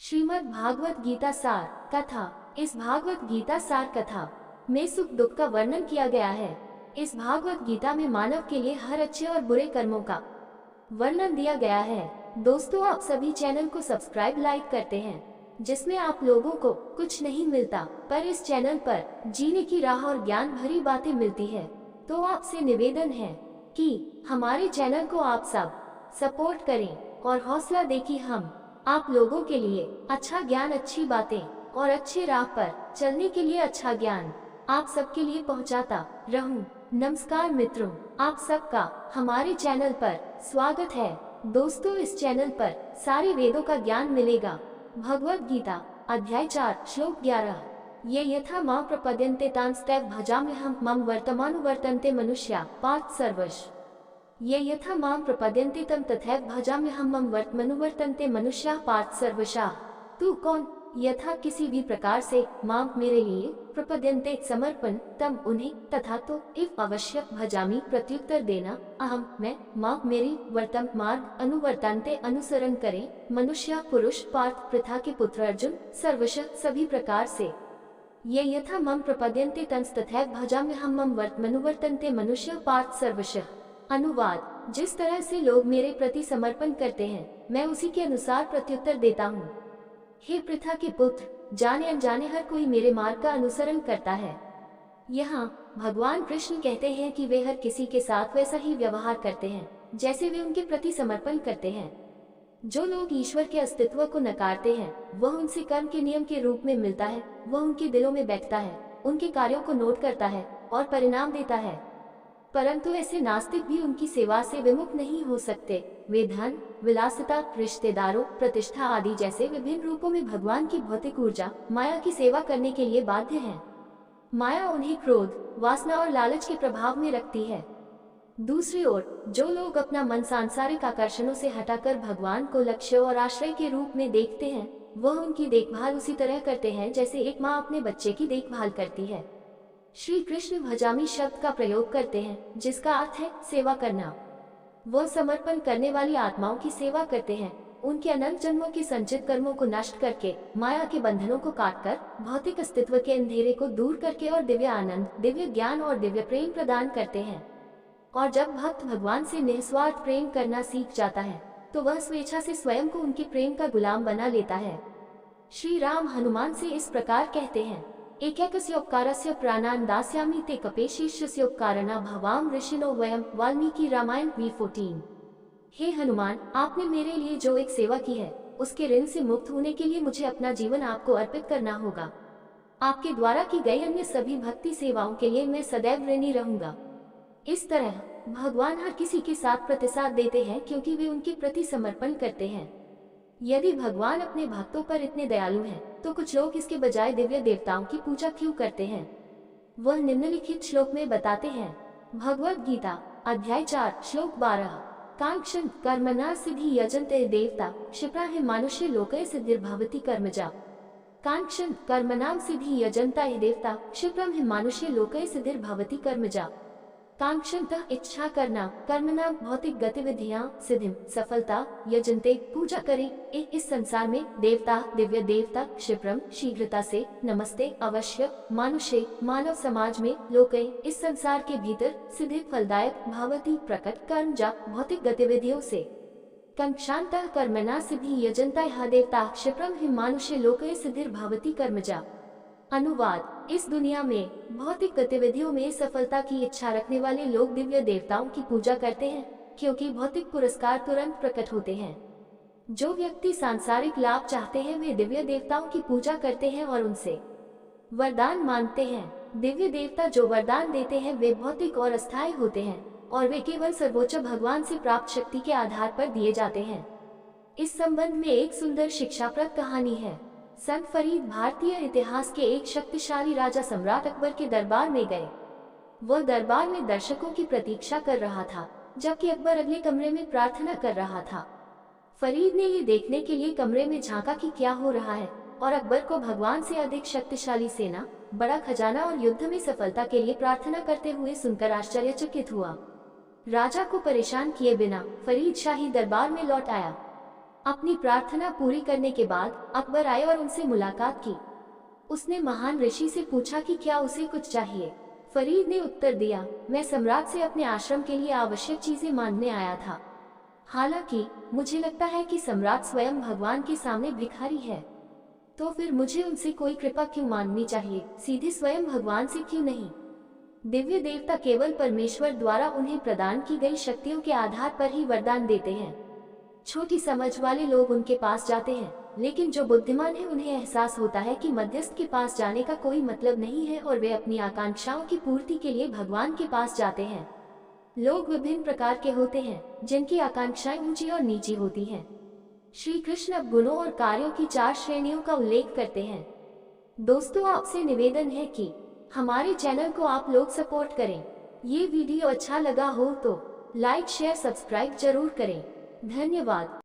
श्रीमद् भागवत गीता सार कथा। इस भागवत गीता सार कथा में सुख दुख का वर्णन किया गया है। इस भागवत गीता में मानव के लिए हर अच्छे और बुरे कर्मों का वर्णन दिया गया है। दोस्तों, आप सभी चैनल को सब्सक्राइब लाइक करते हैं, जिसमें आप लोगों को कुछ नहीं मिलता, पर इस चैनल पर जीने की राह और ज्ञान भरी बातें मिलती है। तो आपसे निवेदन है कि हमारे चैनल को आप सब सपोर्ट करें और हौसला दें कि हम आप लोगों के लिए अच्छा ज्ञान, अच्छी बातें और अच्छे राह पर चलने के लिए अच्छा ज्ञान आप सबके लिए पहुंचाता रहूं। नमस्कार मित्रों, आप सबका हमारे चैनल पर स्वागत है। दोस्तों, इस चैनल पर सारे वेदों का ज्ञान मिलेगा। भगवद गीता अध्याय 4 श्लोक 11। ये यथा मां प्रपद्यन्ते तांस्तैव भजाम्यहं मम वर्तमानुवर्तन्ते मनुष्या पार्थ सर्वश। ये यथा मां प्रपद्यन्ते तम तथैव भजाम्यहं मम वर्तमानुवर्तन्ते मनुष्याः पार्थ सर्वशः। तू कौन? यथा किसी भी प्रकार से, मां मेरे लिए, प्रपद्यन्ते समर्पण, तम उन्हें, तथा तो इव अवश्य, भजामि प्रत्युत्तर देना, अहम मैं, मां मेरी, वर्तम मार्ग, अनुवर्तन्ते अनुसरण करें, मनुष्य पुरुष, पार्थ पृथा के पुत्र अर्जुन, सर्वशः सभी प्रकार से। ये यथा मम प्रपद्यन्ते तंस्तथैव भजाम्यहं मम वर्तमानुवर्तन्ते मनुष्याः पार्थ सर्वशः। अनुवाद: जिस तरह से लोग मेरे प्रति समर्पण करते हैं, मैं उसी के अनुसार प्रत्युत्तर देता हूँ। हे पृथा के पुत्र, जाने अनजाने हर कोई मेरे मार्ग का अनुसरण करता है। यहाँ भगवान कृष्ण कहते हैं कि वे हर किसी के साथ वैसा ही व्यवहार करते हैं जैसे वे उनके प्रति समर्पण करते हैं। जो लोग ईश्वर के अस्तित्व को नकारते हैं, वह उनसे कर्म के नियम के रूप में मिलता है। वह उनके दिलों में बैठता है, उनके कार्यों को नोट करता है और परिणाम देता है। परंतु ऐसे नास्तिक भी उनकी सेवा से विमुख नहीं हो सकते। वे धन, विलासिता, रिश्तेदारों, प्रतिष्ठा आदि जैसे विभिन्न रूपों में भगवान की भौतिक ऊर्जा माया की सेवा करने के लिए बाध्य हैं। माया उन्हें क्रोध, वासना और लालच के प्रभाव में रखती है। दूसरी ओर जो लोग अपना मन सांसारिक आकर्षणों से हटाकर भगवान को लक्ष्य और आश्रय के रूप में देखते हैं, वह उनकी देखभाल उसी तरह करते हैं जैसे एक माँ अपने बच्चे की देखभाल करती है। श्री कृष्ण भजामी शब्द का प्रयोग करते हैं, जिसका अर्थ है सेवा करना। वह समर्पण करने वाली आत्माओं की सेवा करते हैं, उनके अनंत जन्मों के संचित कर्मों को नष्ट करके, माया के बंधनों को काटकर, भौतिक अस्तित्व के अंधेरे को दूर करके और दिव्य आनंद, दिव्य ज्ञान और दिव्य प्रेम प्रदान करते हैं। और जब भक्त भगवान से निस्वार्थ प्रेम करना सीख जाता है, तो वह स्वेच्छा से स्वयं को उनके प्रेम का गुलाम बना लेता है। श्री राम हनुमान से इस प्रकार कहते हैं: एकैकस्योपकारस्य प्राणान् दास्यामि ते कपेशीर्षस्योपकारणा भवाम ऋषिणो वयम। वाल्मीकि रामायण V14। हे हनुमान, आपने मेरे लिए जो एक सेवा की है, उसके ऋण से मुक्त होने के लिए मुझे अपना जीवन आपको अर्पित करना होगा। आपके द्वारा की गई अन्य सभी भक्ति सेवाओं के लिए मैं सदैव ऋणी रहूंगा। इस तरह भगवान हर किसी के साथ प्रतिसाद देते हैं, क्योंकि वे उनके प्रति समर्पण करते हैं। यदि भगवान अपने भक्तों पर इतने दयालु हैं, तो कुछ लोग इसके बजाय दिव्य देवताओं की पूजा क्यों करते हैं? वह निम्नलिखित श्लोक में बताते हैं। भगवद गीता अध्याय 4 श्लोक 12। कांक्षन कर्मणा सिद्धि यजन्ते देवता क्षिप्रा मानुष्य लोके सिद्धिर्भवति कर्मजा। कांक्षन कर्मणाम सिद्धि यजन्ता देवता क्षिप्रम मानुष्य लोके सिद्धिर्भवति कर्मजा। कांक्षन्तः इच्छा करना, कर्मणाम भौतिक गतिविधियां, सिद्धिम सफलता, यजन्ते पूजा करें इस संसार में, देवता दिव्य देवता, क्षिप्रम शीघ्रता से, नमस्ते अवश्य, मानुष्य मानव समाज में, लोके इस संसार के भीतर, सिद्धि फलदायक, भवति प्रकट, कर्मजा भौतिक गतिविधियों से। कांक्षान्तः कर्मणा सिद्धि यजन्ता देवता क्षिप्रम मानुष्य लोके सिद्धिर्भवति कर्मजा। अनुवाद: इस दुनिया में भौतिक गतिविधियों में सफलता की इच्छा रखने वाले लोग दिव्य देवताओं की पूजा करते हैं, क्योंकि भौतिक पुरस्कार तुरंत प्रकट होते हैं। जो व्यक्ति सांसारिक लाभ चाहते हैं, वे दिव्य देवताओं की पूजा करते हैं और उनसे वरदान मांगते हैं। दिव्य देवता जो वरदान देते हैं, वे भौतिक और अस्थायी होते हैं, और वे केवल सर्वोच्च भगवान से प्राप्त शक्ति के आधार पर दिए जाते हैं। इस संबंध में एक सुंदर शिक्षाप्रद कहानी है। संत फरीद भारतीय इतिहास के एक शक्तिशाली राजा सम्राट अकबर के दरबार में गए। वह दरबार में दर्शकों की प्रतीक्षा कर रहा था, जबकि अकबर अगले कमरे में प्रार्थना कर रहा था। फरीद ने ये देखने के लिए कमरे में झांका कि क्या हो रहा है, और अकबर को भगवान से अधिक शक्तिशाली सेना, बड़ा खजाना और युद्ध में सफलता के लिए प्रार्थना करते हुए सुनकर आश्चर्यचकित हुआ। राजा को परेशान किए बिना फरीद शाही दरबार में लौट आया। अपनी प्रार्थना पूरी करने के बाद अकबर आए और उनसे मुलाकात की। उसने महान ऋषि से पूछा कि क्या उसे कुछ चाहिए। फरीद ने उत्तर दिया, मैं सम्राट से अपने आश्रम के लिए आवश्यक चीजें मांगने आया था। हालांकि मुझे लगता है कि सम्राट स्वयं भगवान के सामने भिखारी है, तो फिर मुझे उनसे कोई कृपा क्यों मांगनी चाहिए, सीधे स्वयं भगवान से क्यों नहीं। दिव्य देवता केवल परमेश्वर द्वारा उन्हें प्रदान की गई शक्तियों के आधार पर ही वरदान देते हैं। छोटी समझ वाले लोग उनके पास जाते हैं, लेकिन जो बुद्धिमान है उन्हें एहसास होता है कि मध्यस्थ के पास जाने का कोई मतलब नहीं है और वे अपनी आकांक्षाओं की पूर्ति के लिए भगवान के पास जाते हैं। लोग विभिन्न प्रकार के होते हैं, जिनकी आकांक्षाएं ऊंची और नीची होती हैं। श्री कृष्ण अब गुणों और कार्यों की 4 श्रेणियों का उल्लेख करते हैं। दोस्तों, आपसे निवेदन है कि हमारे चैनल को आप लोग सपोर्ट करें। ये वीडियो अच्छा लगा हो तो लाइक शेयर सब्सक्राइब जरूर करें। धन्यवाद।